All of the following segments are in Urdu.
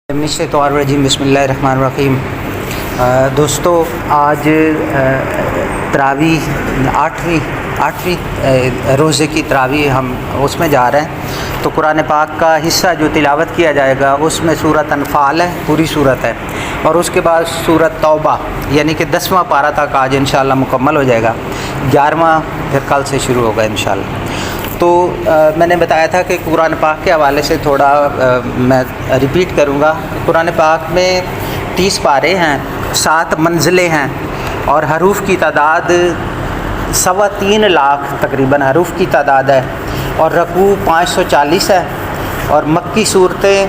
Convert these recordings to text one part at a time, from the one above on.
الرجیم بسم اللہ الرحمن الرحیم۔ دوستو آج تراویح آٹھویں روزے کی تراویح ہم اس میں جا رہے ہیں، تو قرآن پاک کا حصہ جو تلاوت کیا جائے گا اس میں سورۃ انفال ہے، پوری سورت ہے، اور اس کے بعد سورۃ توبہ یعنی کہ 10واں پارہ تک آج انشاءاللہ مکمل ہو جائے گا، 11واں پھر کل سے شروع ہوگا انشاءاللہ۔ تو میں نے بتایا تھا کہ قرآن پاک کے حوالے سے تھوڑا میں ریپیٹ کروں گا۔ قرآن پاک میں 30 پارے ہیں، 7 منزلیں ہیں، اور حروف کی تعداد 3.25 لاکھ تقریباً حروف کی تعداد ہے، اور رکوع 540 ہے، اور مکی صورتیں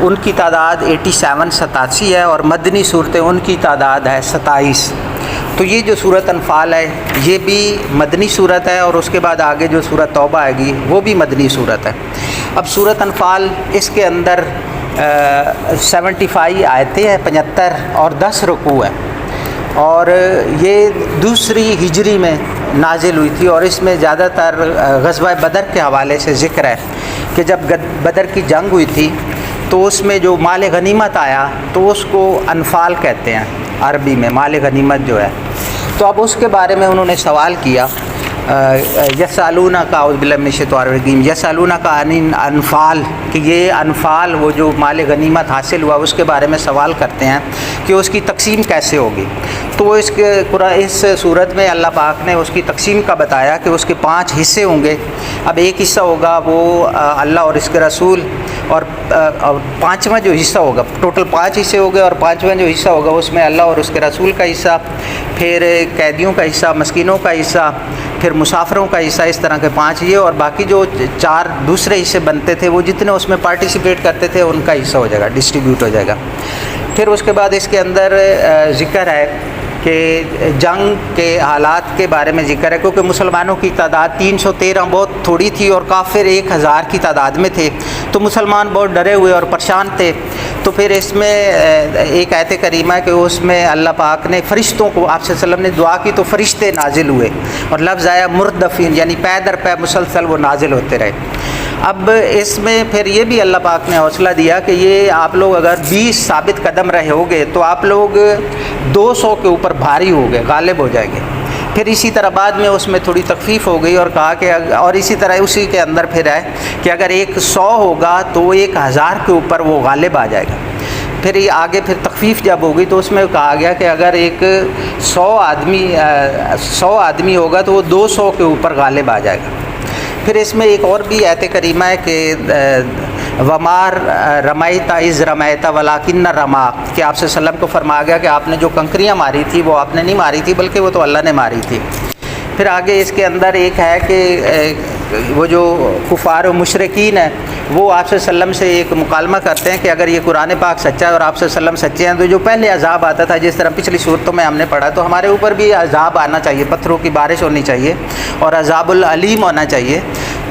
ان کی تعداد 87 ہے، اور مدنی صورتیں ان کی تعداد ہے 27۔ تو یہ جو سورۃ انفال ہے یہ بھی مدنی صورت ہے، اور اس کے بعد آگے جو سورۃ توبہ آئے گی وہ بھی مدنی صورت ہے۔ اب سورۃ انفال اس کے اندر 75 آیتیں ہیں، 75 اور 10 رکوع ہیں، اور یہ دوسری ہجری میں نازل ہوئی تھی، اور اس میں زیادہ تر غزوہ بدر کے حوالے سے ذکر ہے کہ جب بدر کی جنگ ہوئی تھی تو اس میں جو مال غنیمت آیا تو اس کو انفال کہتے ہیں عربی میں، مال غنیمت جو ہے۔ تو اب اس کے بارے میں انہوں نے سوال کیا، یسألونک اعوذ باللہ من الشیطان الرجیم، یسألونک عن الانفال، کہ یہ انفال وہ جو مال غنیمت حاصل ہوا اس کے بارے میں سوال کرتے ہیں کہ اس کی تقسیم کیسے ہوگی۔ تو اس صورت میں اللہ پاک نے اس کی تقسیم کا بتایا کہ اس کے 5 حصے ہوں گے۔ اب ایک حصہ ہوگا وہ اللہ اور اس کے رسول، اور 5واں جو حصہ ہوگا، ٹوٹل 5 حصے ہو گئے، اور 5واں جو حصہ ہوگا اس میں اللہ اور اس کے رسول کا حصہ، پھر قیدیوں کا حصہ، مسکینوں کا حصہ، پھر مسافروں کا حصہ، اس طرح کے 5 یہ، اور باقی جو 4 دوسرے حصے بنتے تھے وہ جتنے اس میں پارٹیسپیٹ کرتے تھے ان کا حصہ ہو جائے گا، ڈسٹریبیوٹ ہو جائے گا۔ پھر اس کے بعد اس کے اندر ذکر ہے کہ جنگ کے حالات کے بارے میں ذکر ہے، کیونکہ مسلمانوں کی تعداد 313 بہت تھوڑی تھی، اور کافر 1000 کی تعداد میں تھے، تو مسلمان بہت ڈرے ہوئے اور پریشان تھے۔ تو پھر اس میں ایک آیت کریمہ ہے کہ اس میں اللہ پاک نے فرشتوں کو، آپ صلی اللہ علیہ وسلم نے دعا کی تو فرشتے نازل ہوئے، اور لفظ آیا مردفین، یعنی پے در پے مسلسل وہ نازل ہوتے رہے۔ اب اس میں پھر یہ بھی اللہ پاک نے حوصلہ دیا کہ یہ آپ لوگ اگر 20 ثابت قدم رہے ہوگے تو آپ لوگ 200 کے اوپر بھاری ہو گئے، غالب ہو جائیں گے۔ پھر اسی طرح بعد میں اس میں تھوڑی تخفیف ہو گئی، اور کہا کہ اور اسی طرح اسی کے اندر پھر ہے کہ اگر 100 ہوگا تو 1000 کے اوپر وہ غالب آ جائے گا۔ پھر یہ آگے پھر تخفیف جب ہوگی تو اس میں کہا گیا کہ اگر 100 آدمی ہوگا تو وہ 200 کے اوپر غالب آ جائے گا۔ پھر اس میں ایک اور بھی آیت کریمہ ہے کہ ومار رمیت اذ رمیت ولکن رما، کہ آپ صلی اللہ علیہ وسلم کو فرمایا گیا کہ آپ نے جو کنکریاں ماری تھی وہ آپ نے نہیں ماری تھی بلکہ وہ تو اللہ نے ماری تھی۔ پھر آگے اس کے اندر ایک ہے کہ وہ جو کفار و مشرکین ہیں وہ آپ صلی اللہ علیہ وسلم سے ایک مکالمہ کرتے ہیں کہ اگر یہ قرآن پاک سچا ہے اور آپ صلی اللہ علیہ وسلم سچے ہیں تو جو پہلے عذاب آتا تھا، جس طرح پچھلی صورتوں میں ہم نے پڑھا، تو ہمارے اوپر بھی عذاب آنا چاہیے، پتھروں کی بارش ہونی چاہیے اور عذاب العلیم ہونا چاہیے۔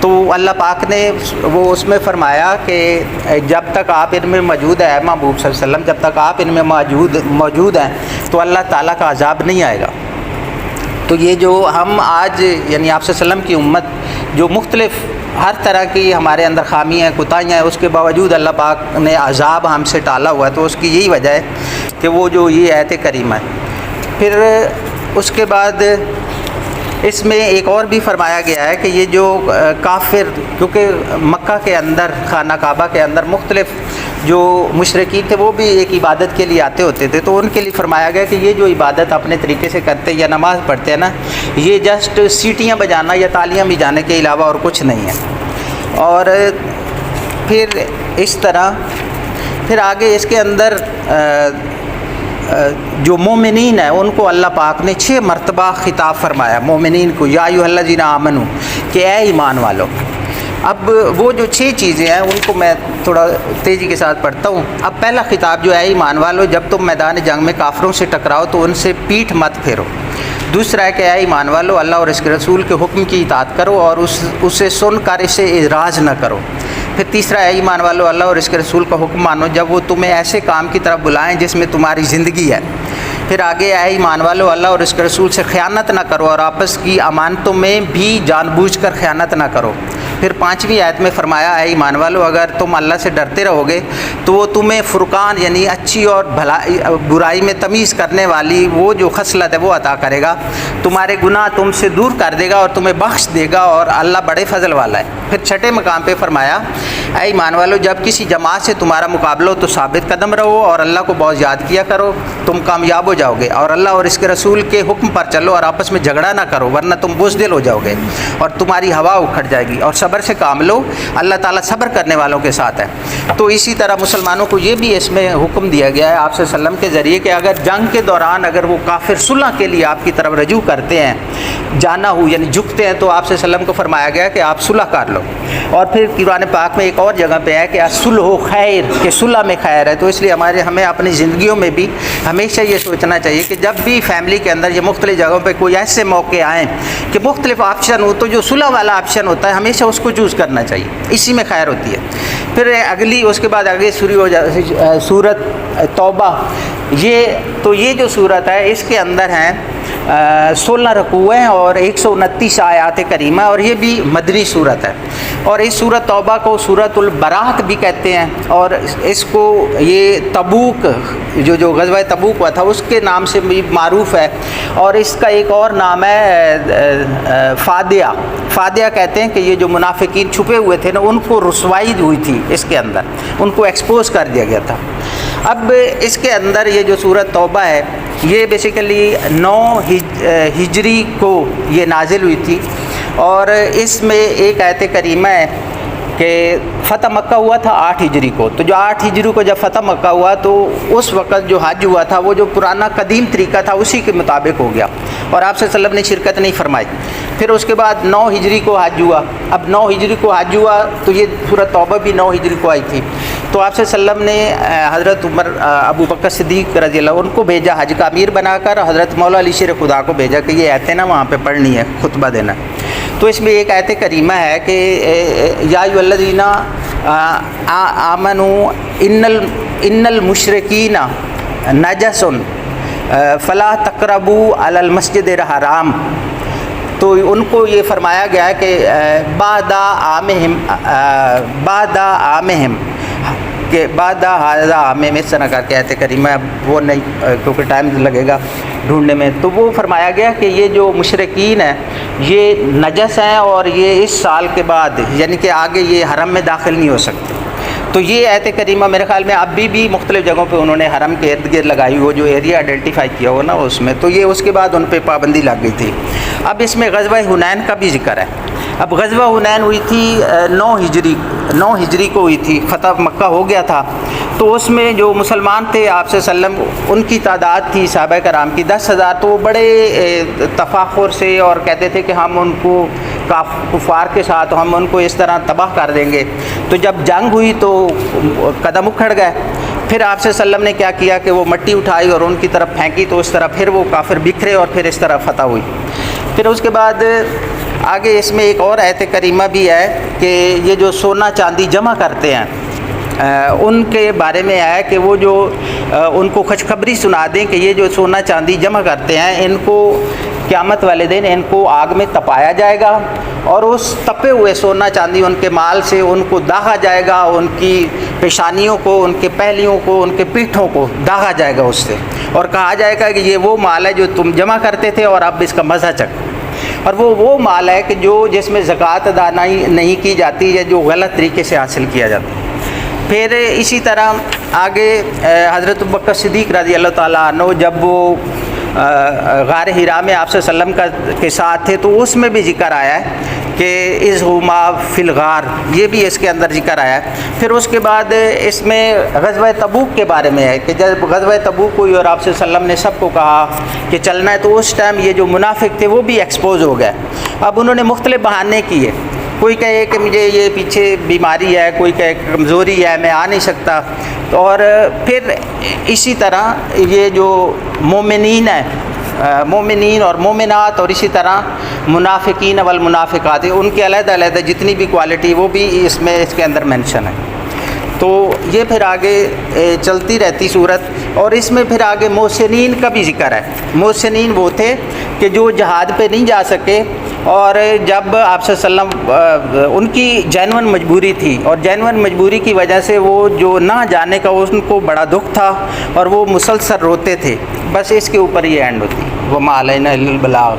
تو اللہ پاک نے وہ اس میں فرمایا کہ جب تک آپ ان میں موجود ہیں، محبوب صلی اللہ علیہ وسلم، جب تک آپ ان میں موجود ہیں تو اللہ تعالیٰ کا عذاب نہیں آئے گا۔ تو یہ جو ہم آج یعنی آپ صلی اللہ علیہ وسلم کی امت جو مختلف ہر طرح کی ہمارے اندر خامی ہیں، کوتاہیاں ہیں، اس کے باوجود اللہ پاک نے عذاب ہم سے ٹالا ہوا ہے، تو اس کی یہی وجہ ہے کہ وہ جو یہ آیت کریمہ ہے۔ پھر اس کے بعد اس میں ایک اور بھی فرمایا گیا ہے کہ یہ جو کافر، کیونکہ مکہ کے اندر خانہ کعبہ کے اندر مختلف جو مشرکین تھے وہ بھی ایک عبادت کے لیے آتے ہوتے تھے، تو ان کے لیے فرمایا گیا کہ یہ جو عبادت اپنے طریقے سے کرتے یا نماز پڑھتے ہیں نا، یہ جسٹ سیٹیاں بجانا یا تالیاں بجانے کے علاوہ اور کچھ نہیں ہے۔ اور پھر اس طرح پھر آگے اس کے اندر جو مومنین ہیں ان کو اللہ پاک نے 6 مرتبہ خطاب فرمایا، مومنین کو، یا ایھا الذین آمنوا، کہ اے ایمان والو۔ اب وہ جو 6 چیزیں ہیں ان کو میں تھوڑا تیزی کے ساتھ پڑھتا ہوں۔ اب پہلا خطاب جو ہے ایمان والو، جب تم میدان جنگ میں کافروں سے ٹکراؤ تو ان سے پیٹھ مت پھیرو۔ دوسرا ہے کہ اے ایمان والو، اللہ اور اس کے رسول کے حکم کی اطاعت کرو اور اسے سن کر اسے اعراض نہ کرو۔ پھر تیسرا ہے ایمان والو، اللہ اور اس کے رسول کا حکم مانو جب وہ تمہیں ایسے کام کی طرف بلائیں جس میں تمہاری زندگی ہے۔ پھر آگے اے ایمان والو، اللہ اور اس کے رسول سے خیانت نہ کرو اور آپس کی امانتوں میں بھی جان بوجھ کر خیانت نہ کرو۔ پھر 5ویں آیت میں فرمایا اے ایمان والو اگر تم اللہ سے ڈرتے رہو گے تو وہ تمہیں فرقان یعنی اچھی اور برائی میں تمیز کرنے والی وہ جو خصلت ہے وہ عطا کرے گا، تمہارے گناہ تم سے دور کر دے گا اور تمہیں بخش دے گا، اور اللہ بڑے فضل والا ہے۔ پھر 6 مقام پہ فرمایا اے ایمان والو جب کسی جماعت سے تمہارا مقابلہ ہو تو ثابت قدم رہو اور اللہ کو بہت یاد کیا کرو، تم کامیاب ہو جاؤ گے، اور اللہ اور اس کے رسول کے حکم پر چلو اور آپس میں جھگڑا نہ کرو ورنہ تم بزدل ہو جاؤ گے اور تمہاری ہوا اکھڑ جائے گی، اور صبر سے کام لو، اللہ تعالیٰ صبر کرنے والوں کے ساتھ ہے۔ تو اسی طرح مسلمانوں کو یہ بھی اس میں حکم دیا گیا ہے آپ صلی اللہ علیہ وسلم کے ذریعے کہ اگر جنگ کے دوران اگر وہ کافر صلح کے لیے آپ کی طرف رجوع کرتے ہیں، جانا ہو یعنی جھکتے ہیں، تو آپ صلی اللہ علیہ وسلم کو فرمایا گیا کہ آپ صلح کر لو۔ اور پھر قرآن پاک میں ایک اور جگہ پہ ہے کہ صلح خیر، کہ صلح میں خیر ہے۔ تو اس لیے ہمیں اپنی زندگیوں میں بھی ہمیشہ یہ سوچنا چاہیے کہ جب بھی فیملی کے اندر یہ مختلف جگہوں پہ کوئی ایسے موقع آئیں کہ مختلف آپشن ہو، تو جو صلح والا آپشن ہوتا ہے ہمیشہ اس کو چوز کرنا چاہیے، اسی میں خیر ہوتی ہے۔ پھر اگلی اس کے بعد آگے سورت توبہ، یہ جو صورت ہے اس کے اندر ہیں 16 رکوع ہیں اور 129 آیات کریمہ، اور یہ بھی مدنی صورت ہے، اور اس صورت توبہ کو صورت البراۃ بھی کہتے ہیں، اور اس کو یہ تبوک جو غزوہ تبوک ہوا تھا اس کے نام سے بھی معروف ہے، اور اس کا ایک اور نام ہے فادیہ کہتے ہیں کہ یہ جو منافقین چھپے ہوئے تھے نا ان کو رسوائی ہوئی تھی، اس کے اندر ان کو ایکسپوز کر دیا گیا تھا۔ اب اس کے اندر یہ جو سورت توبہ ہے یہ بیسیکلی 9 ہجری کو یہ نازل ہوئی تھی، اور اس میں ایک آیت کریمہ ہے کہ فتح مکہ ہوا تھا 8 ہجری کو، تو جو 8 ہجری کو جب فتح مکہ ہوا تو اس وقت جو حج ہوا تھا وہ جو پرانا قدیم طریقہ تھا اسی کے مطابق ہو گیا، اور آپ صلی اللہ علیہ وسلم نے شرکت نہیں فرمائی۔ پھر اس کے بعد 9 ہجری کو حج ہوا، اب 9 ہجری کو حج ہوا تو یہ سورۃ توبہ بھی 9 ہجری کو آئی تھی، تو آپ صلی اللہ علیہ وسلم نے حضرت عمر ابو بکر صدیق رضی اللہ ان کو بھیجا حج کا امیر بنا کر، حضرت مولا علی شیر خدا کو بھیجا کہ یہ آیتیں نا وہاں پہ پڑھنی ہے، خطبہ دینا ہے۔ تو اس میں ایک آیت کریمہ ہے کہ یا ایھا الذین آمنوا ان المشرکین نجس فلا تقربوا علی المسجد الحرام، تو ان کو یہ فرمایا گیا ہے کہ بعد عامہم کہ بعد ھذا عام میں اس طرح کر کے آیت کریمہ وہ نہیں کیونکہ ٹائم لگے گا ڈھونڈنے میں، تو وہ فرمایا گیا کہ یہ جو مشرکین ہیں یہ نجس ہیں اور یہ اس سال کے بعد یعنی کہ آگے یہ حرم میں داخل نہیں ہو سکتے۔ تو یہ آیت کریمہ میرے خیال میں اب بھی مختلف جگہوں پہ انہوں نے حرم کے ارد گرد لگائی ہو، جو ایریا آئیڈینٹیفائی کیا ہو نا اس میں، تو یہ اس کے بعد ان پہ پابندی لگ گئی تھی۔ اب اس میں غزوہ حنین کا بھی ذکر ہے۔ اب غزوہ حنین ہوئی تھی 9 ہجری کو ہوئی تھی، فتح مکہ ہو گیا تھا، تو اس میں جو مسلمان تھے آپ صلی اللہ علیہ وسلم ان کی تعداد تھی صحابہ کرام کی 10,000، تو وہ بڑے تفاخر سے اور کہتے تھے کہ ہم ان کو کفار کے ساتھ ہم ان کو اس طرح تباہ کر دیں گے۔ تو جب جنگ ہوئی تو قدم اکھڑ گئے، پھر آپ صلی اللہ علیہ وسلم نے کیا کیا کہ وہ مٹی اٹھائی اور ان کی طرف پھینکی، تو اس طرح پھر وہ کافر بکھرے اور پھر اس طرح فتح ہوئی۔ پھر اس کے بعد آگے اس میں ایک اور آیت کریمہ بھی ہے کہ یہ جو سونا چاندی جمع کرتے ہیں ان کے بارے میں ہے کہ وہ جو ان کو خوشخبری سنا دیں کہ یہ جو سونا چاندی جمع کرتے ہیں ان کو قیامت والے دن ان کو آگ میں تپایا جائے گا، اور اس تپے ہوئے سونا چاندی ان کے مال سے ان کو داغا جائے گا، ان کی پیشانیوں کو، ان کے پہلیوں کو، ان کے پیٹھوں کو داغا جائے گا اس سے، اور کہا جائے گا کہ یہ وہ مال ہے جو تم جمع کرتے تھے اور اب اس کا مزہ چکھو، اور وہ مال ہے کہ جس میں زکوٰۃ ادا نہیں کی جاتی یا جو غلط طریقے سے حاصل کیا جاتا ہے۔ پھر اسی طرح آگے حضرت ابوبکر صدیق رضی اللہ تعالیٰ عنہ جب وہ غار حرا میں آپ صلی اللہ علیہ وسلم کے ساتھ تھے تو اس میں بھی ذکر آیا ہے کہ اذ ھما فی الغار، یہ بھی اس کے اندر ذکر آیا ہے۔ پھر اس کے بعد اس میں غزوہ تبوک کے بارے میں ہے کہ جب غزوہ تبوک ہوئی اور آپ صلی اللہ علیہ وسلم نے سب کو کہا کہ چلنا ہے، تو اس ٹائم یہ جو منافق تھے وہ بھی ایکسپوز ہو گئے۔ اب انہوں نے مختلف بہانے کیے، کوئی کہے کہ مجھے یہ پیچھے بیماری ہے، کوئی کہے کہ کمزوری ہے میں آ نہیں سکتا، اور پھر اسی طرح یہ جو مومنین ہیں، مومنین اور مومنات، اور اسی طرح منافقین والمنافقات، ان کے علیحدہ علیحدہ جتنی بھی کوالٹی وہ بھی اس کے اندر مینشن ہے۔ تو یہ پھر آگے چلتی رہتی صورت، اور اس میں پھر آگے محسنین کا بھی ذکر ہے۔ محسنین وہ تھے کہ جو جہاد پہ نہیں جا سکے اور جب آپ صلی اللہ علیہ وسلم ان کی جینون مجبوری تھی، اور جینون مجبوری کی وجہ سے وہ جو نہ جانے کا ان کو بڑا دکھ تھا اور وہ مسلسل روتے تھے، بس اس کے اوپر یہ اینڈ ہوتی، وما علینا الا البلاغ۔